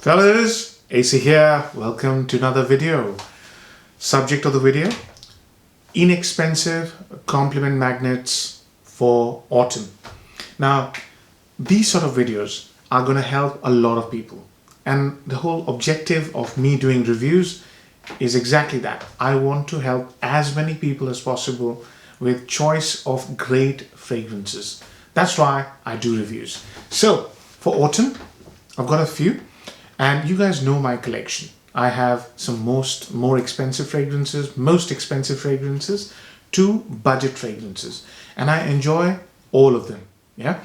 Fellas, AC here. Welcome to another video. Subject of the video: inexpensive compliment magnets for autumn. Now, these sort of videos are going to help a lot of people, and the whole objective of me doing reviews is exactly that. I want to help as many people as possible with choice of great fragrances. That's why I do reviews. So for autumn, I've got a few. And you guys know my collection. I have some more expensive fragrances, most expensive fragrances, to budget fragrances. And I enjoy all of them. Yeah.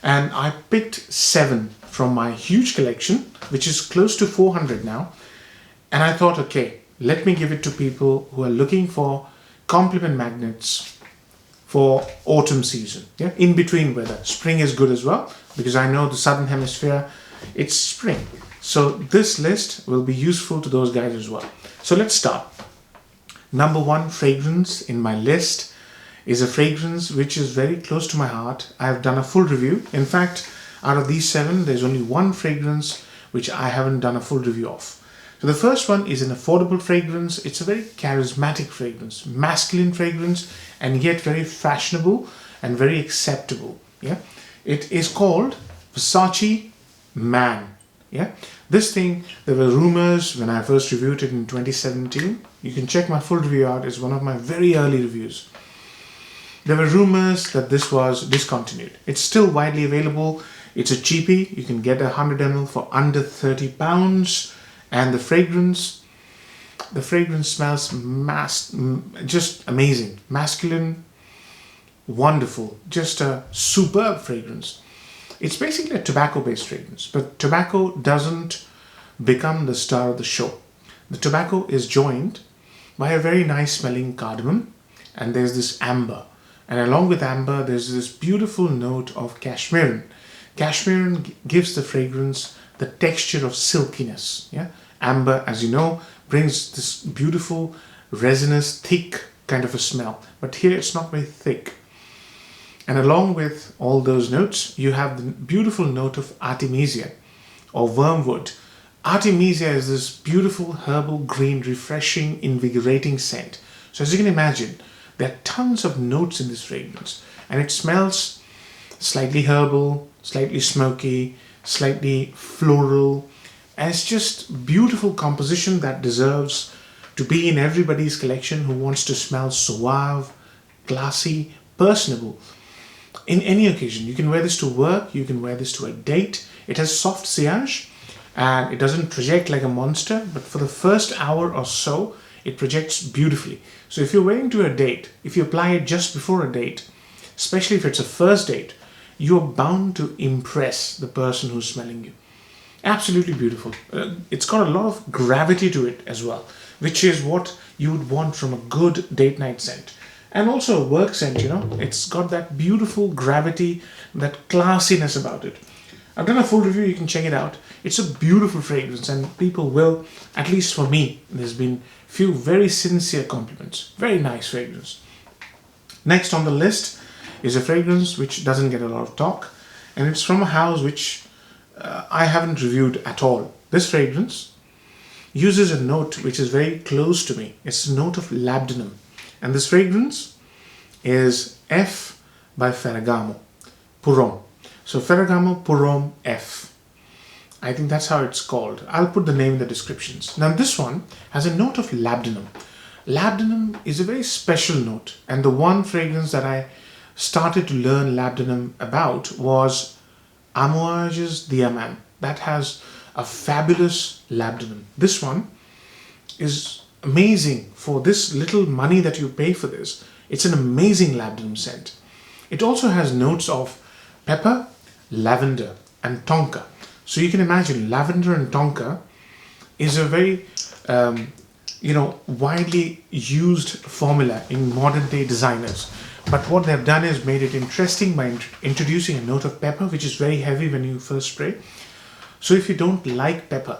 And I picked 7 from my huge collection, which is close to 400 now. And I thought, okay, let me give it to people who are looking for compliment magnets for autumn season. Yeah. In between weather. Spring is good as well, because I know the southern hemisphere, it's spring. So this list will be useful to those guys as well. So let's start. Number 1 fragrance in my list is a fragrance which is very close to my heart. I have done a full review. In fact, out of these 7, there's only one fragrance which I haven't done a full review of. So the first one is an affordable fragrance. It's a very charismatic fragrance, masculine fragrance, and yet very fashionable and very acceptable. Yeah, it is called Versace Man. Yeah, this thing, there were rumors when I first reviewed it in 2017. You can check my full review out. It's one of my very early reviews. There were rumors that this was discontinued. It's still widely available. It's a cheapie. You can get 100 ml for under £30. And the fragrance smells just amazing. Masculine, wonderful, just a superb fragrance. It's basically a tobacco-based fragrance, but tobacco doesn't become the star of the show. The tobacco is joined by a very nice smelling cardamom, and there's this amber. And along with amber, there's this beautiful note of cashmere. Cashmere gives the fragrance the texture of silkiness. Yeah? Amber, as you know, brings this beautiful, resinous, thick kind of a smell. But here it's not very thick. And along with all those notes, you have the beautiful note of artemisia or wormwood. Artemisia is this beautiful herbal green, refreshing, invigorating scent. So as you can imagine, there are tons of notes in this fragrance, and it smells slightly herbal, slightly smoky, slightly floral, and it's just beautiful composition that deserves to be in everybody's collection who wants to smell suave, classy, personable. In any occasion, you can wear this to work, you can wear this to a date. It has soft sillage and it doesn't project like a monster, but for the first hour or so, it projects beautifully. So if you're wearing to a date, if you apply it just before a date, especially if it's a first date, you're bound to impress the person who's smelling you. Absolutely beautiful. It's got a lot of gravity to it as well, which is what you would want from a good date night scent. And also a work scent, you know, it's got that beautiful gravity, that classiness about it. I've done a full review, you can check it out. It's a beautiful fragrance, and people will, at least for me, there's been few very sincere compliments. Very nice fragrance. Next on the list is a fragrance which doesn't get a lot of talk, and it's from a house which I haven't reviewed at all. This fragrance uses a note which is very close to me. It's a note of labdanum. And this fragrance is F by Ferragamo, Pour. So Ferragamo Pour F. I think that's how it's called. I'll put the name in the descriptions. Now this one has a note of labdanum. Labdanum is a very special note. And the one fragrance that I started to learn labdanum about was Amouage's Diamant. That has a fabulous labdanum. This one is amazing for this little money that you pay for this. It's an amazing labdanum scent. It also has notes of pepper, lavender, and tonka. So you can imagine lavender and tonka is a very widely used formula in modern day designers. But what they've done is made it interesting by introducing a note of pepper, which is very heavy when you first spray. So if you don't like pepper,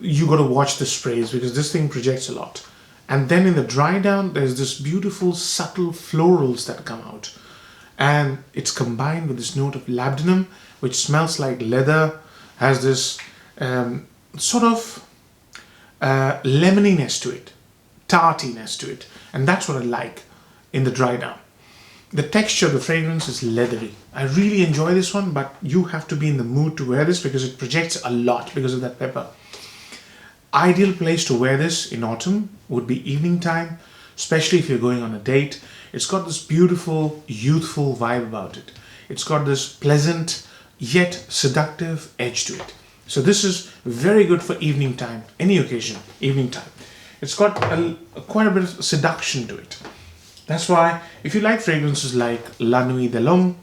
you got to watch the sprays, because this thing projects a lot. And then in the dry down, there's this beautiful subtle florals that come out, and it's combined with this note of labdanum, which smells like leather, has this sort of lemoniness to it, tartiness to it, and that's what I like in the dry down. The texture of the fragrance is leathery. I really enjoy this one, but you have to be in the mood to wear this because it projects a lot because of that pepper. Ideal place to wear this in autumn would be evening time, especially if you're going on a date. It's got this beautiful, youthful vibe about it. It's got this pleasant yet seductive edge to it. So this is very good for evening time, any occasion, evening time. It's got quite a bit of seduction to it. That's why if you like fragrances like La Nuit de l'Homme,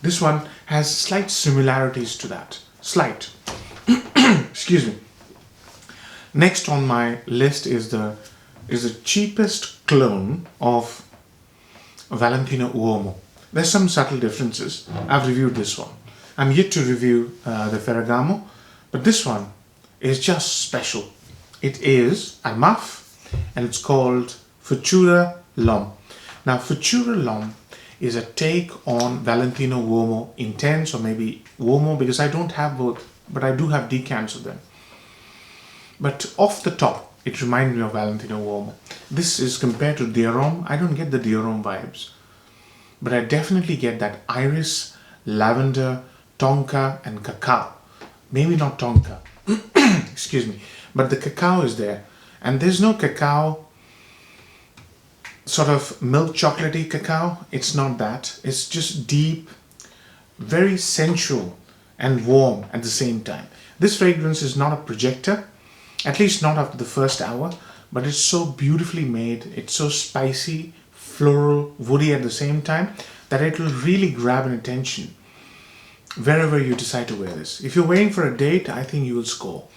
this one has slight similarities to that. Slight. Excuse me. Next on my list is the cheapest clone of Valentino Uomo. There's some subtle differences. I've reviewed this one. I'm yet to review the Ferragamo, but this one is just special. It is Armaf and it's called Futura L'Homme. Now, Futura L'Homme is a take on Valentino Uomo Intense, or maybe Uomo, because I don't have both, but I do have decants of them. But off the top, it reminds me of Valentino Uomo. This is compared to Dior. I don't get the Dior vibes, but I definitely get that iris, lavender, tonka, and cacao. Maybe not tonka, excuse me, but the cacao is there. And there's no cacao, sort of milk chocolatey cacao. It's not that. It's just deep, very sensual and warm at the same time. This fragrance is not a projector, at least not after the first hour, but it's so beautifully made. It's so spicy, floral, woody at the same time that it will really grab an attention wherever you decide to wear this. If you're wearing for a date, I think you will score.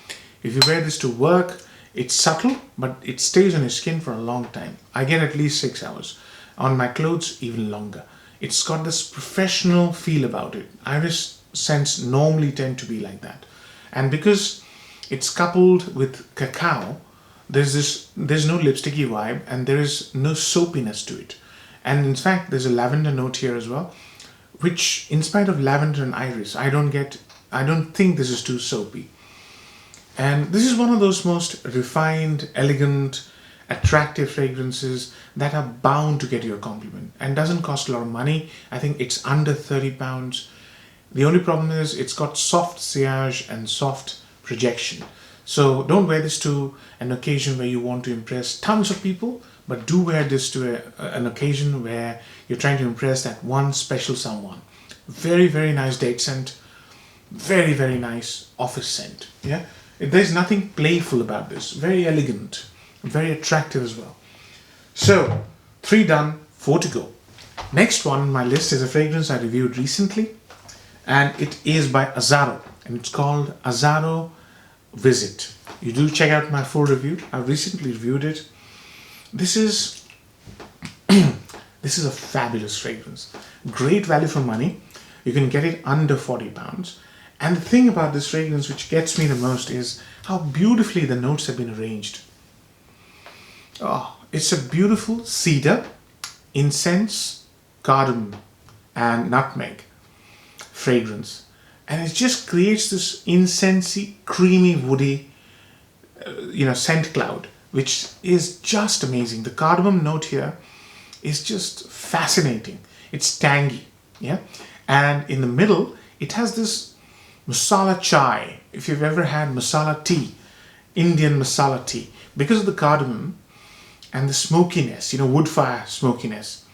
If you wear this to work, it's subtle, but it stays on your skin for a long time. I get at least 6 hours. On my clothes, even longer. It's got this professional feel about it. Iris scents normally tend to be like that. And because it's coupled with cacao, there's no lipsticky vibe and there is no soapiness to it. And in fact, there's a lavender note here as well, which in spite of lavender and iris, I don't think this is too soapy. And this is one of those most refined, elegant, attractive fragrances that are bound to get you a compliment and doesn't cost a lot of money. I think it's under £30. The only problem is it's got soft sillage and soft projection. So don't wear this to an occasion where you want to impress tons of people, but do wear this to an occasion where you're trying to impress that one special someone. Very, very nice date scent. Very, very nice office scent. Yeah. There's nothing playful about this. Very elegant, very attractive as well. So, 3 done, 4 to go. Next one on my list is a fragrance I reviewed recently, and it is by Azzaro, and it's called Azzaro Visit. You do check out my full review. I recently reviewed it. This is a fabulous fragrance. Great value for money. You can get it under £40. And the thing about this fragrance which gets me the most is how beautifully the notes have been arranged. Oh, it's a beautiful cedar, incense, cardamom, and nutmeg fragrance. And it just creates this incensey, creamy, woody, scent cloud, which is just amazing. The cardamom note here is just fascinating. It's tangy, yeah? And in the middle, it has this masala chai. If you've ever had masala tea, Indian masala tea, because of the cardamom and the smokiness, wood fire smokiness,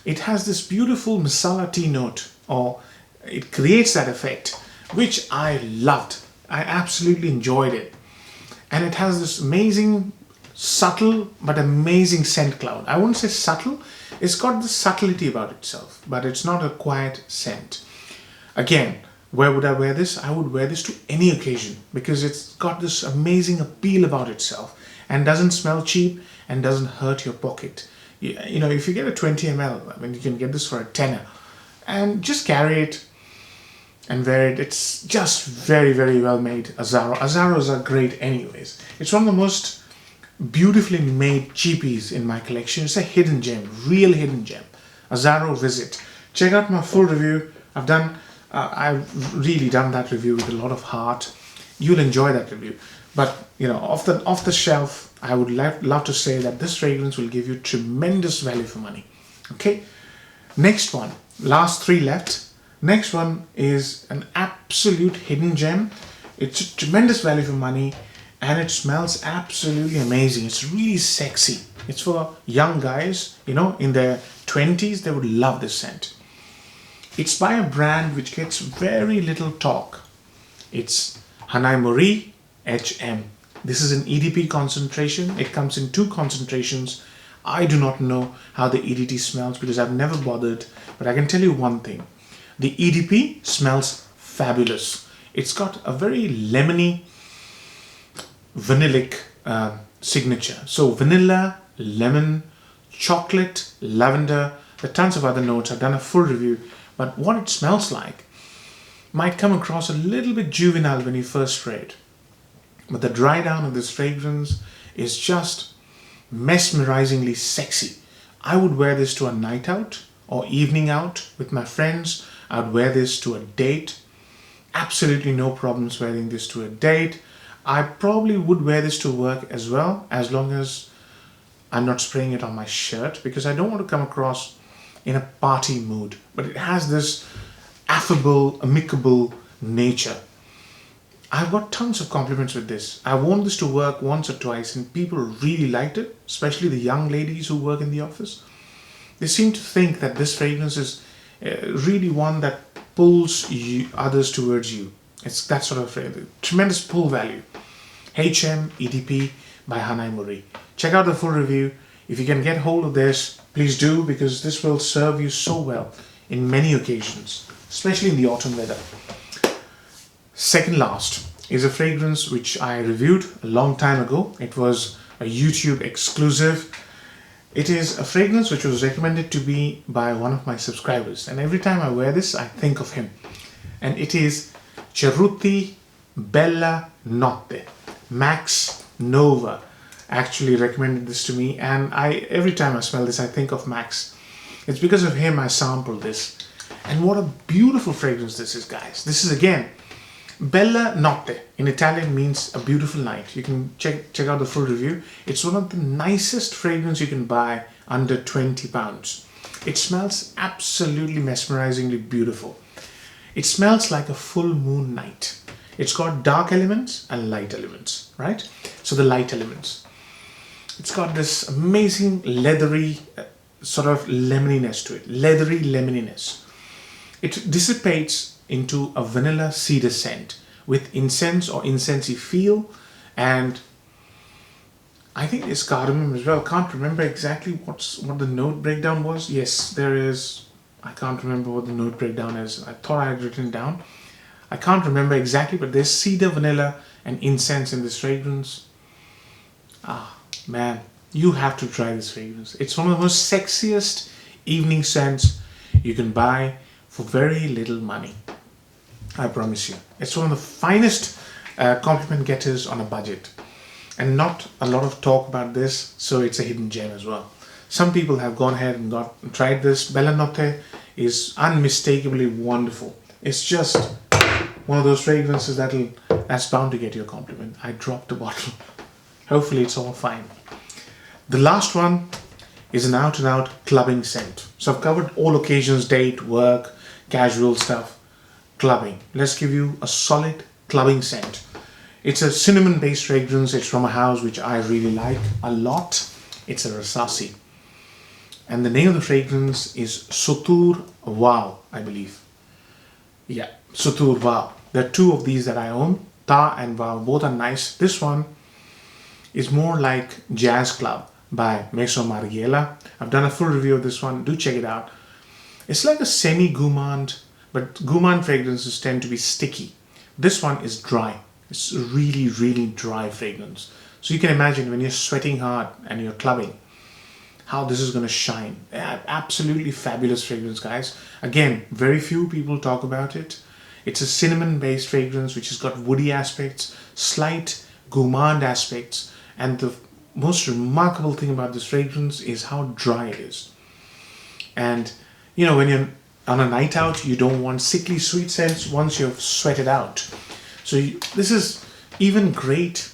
it has this beautiful masala tea note, or it creates that effect, which I loved. I absolutely enjoyed it. And it has this amazing, subtle, but amazing scent cloud. I wouldn't say subtle, it's got the subtlety about itself, but it's not a quiet scent. Again, where would I wear this? I would wear this to any occasion because it's got this amazing appeal about itself and doesn't smell cheap and doesn't hurt your pocket. If you get a 20 ml, you can get this for a tenner and just carry it and wear it. It's just very, very well made. Azzaros are great anyways. It's one of the most beautifully made cheapies in my collection. It's a hidden gem, real hidden gem. Azzaro Visit. Check out my full review. I've really done that review with a lot of heart. you'll enjoy that review. But you know, off the shelf, I would love to say that this fragrance will give you tremendous value for money. Okay, next one, last 3 left. Next one is an absolute hidden gem. It's a tremendous value for money and it smells absolutely amazing. It's really sexy. It's for young guys, you know, in their 20s, they would love this scent. It's by a brand which gets very little talk. It's Hanae Mori HM. This is an EDP concentration. It comes in 2 concentrations. I do not know how the EDT smells because I've never bothered, but I can tell you one thing. The EDP smells fabulous. It's got a very lemony, vanillic signature. So vanilla, lemon, chocolate, lavender, there are tons of other notes. I've done a full review, but what it smells like might come across a little bit juvenile when you first spray it. But the dry down of this fragrance is just mesmerizingly sexy. I would wear this to a night out or evening out with my friends. I would wear this to a date. Absolutely no problems wearing this to a date. I probably would wear this to work as well, as long as I'm not spraying it on my shirt, because I don't want to come across in a party mood. But it has this affable, amicable nature. I've got tons of compliments with this. I worn this to work once or twice and people really liked it, especially the young ladies who work in the office. They seem to think that this fragrance is really one that pulls others towards you. It's that sort of tremendous pull value. HM EDP by Hanae Mori. Check out the full review. If you can get hold of this, please do, because this will serve you so well in many occasions, especially in the autumn weather. Second last is a fragrance which I reviewed a long time ago. It was a YouTube exclusive. It is a fragrance which was recommended to me by one of my subscribers, and every time I wear this I think of him, and it is Cerruti Bella Notte. Max Nova actually recommended this to me, and every time I smell this I think of Max. It's because of him I sampled this, and what a beautiful fragrance this is, guys. This is again Bella Notte in Italian means a beautiful night. You can check out the full review. It's one of the nicest fragrance you can buy under £20. It smells absolutely mesmerizingly beautiful. It smells like a full moon night. It's got dark elements and light elements, right? So the light elements. It's got this amazing leathery sort of lemoniness to it. Leathery lemoniness. It dissipates into a vanilla cedar scent with incense or incensey feel, and I think there's cardamom as well. Can't remember exactly what the note breakdown was. Yes, there is. I can't remember what the note breakdown is. I thought I had written it down. I can't remember exactly, but there's cedar, vanilla and incense in this fragrance. Ah, man, you have to try this fragrance. It's one of the most sexiest evening scents you can buy for very little money. I promise you. It's one of the finest compliment getters on a budget. And not a lot of talk about this, so it's a hidden gem as well. Some people have gone ahead and tried this. Bella Notte is unmistakably wonderful. It's just one of those fragrances that's bound to get you a compliment. I dropped a bottle. Hopefully it's all fine. The last one is an out-and-out clubbing scent. So I've covered all occasions, date, work, casual stuff. Clubbing. Let's give you a solid clubbing scent. It's a cinnamon based fragrance. It's from a house which I really like a lot. It's a Rasasi, and the name of the fragrance is Sotoor WaaW, I believe. Yeah, Sotoor WaaW. There are 2 of these that I own, Ta and WaaW. Both are nice. This one is more like Jazz Club by Meso Margiela. I've done a full review of this one. Do check it out. It's like a semi-gourmand, but gourmand fragrances tend to be sticky. This one is dry. It's a really, really dry fragrance. So you can imagine when you're sweating hard and you're clubbing, how this is going to shine. Absolutely fabulous fragrance, guys. Again, very few people talk about it. It's a cinnamon-based fragrance which has got woody aspects, slight gourmand aspects, and the most remarkable thing about this fragrance is how dry it is. And you know, when you're on a night out, you don't want sickly sweet scents once you've sweated out. So this is Even great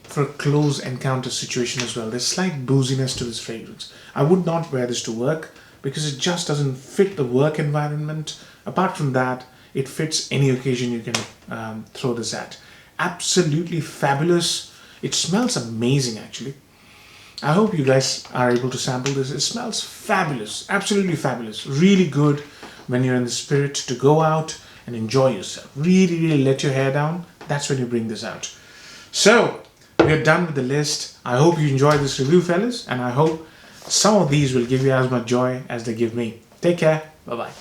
for a close encounter situation as well. There's slight booziness to this fragrance. I would not wear this to work because it just doesn't fit the work environment. Apart from that, it fits any occasion you can throw this at. Absolutely fabulous. It smells amazing actually. I hope you guys are able to sample this. It smells fabulous, absolutely fabulous. Really good when you're in the spirit to go out and enjoy yourself. Really, really let your hair down. That's when you bring this out. So, we're done with the list. I hope you enjoyed this review, fellas, and I hope some of these will give you as much joy as they give me. Take care. Bye-bye.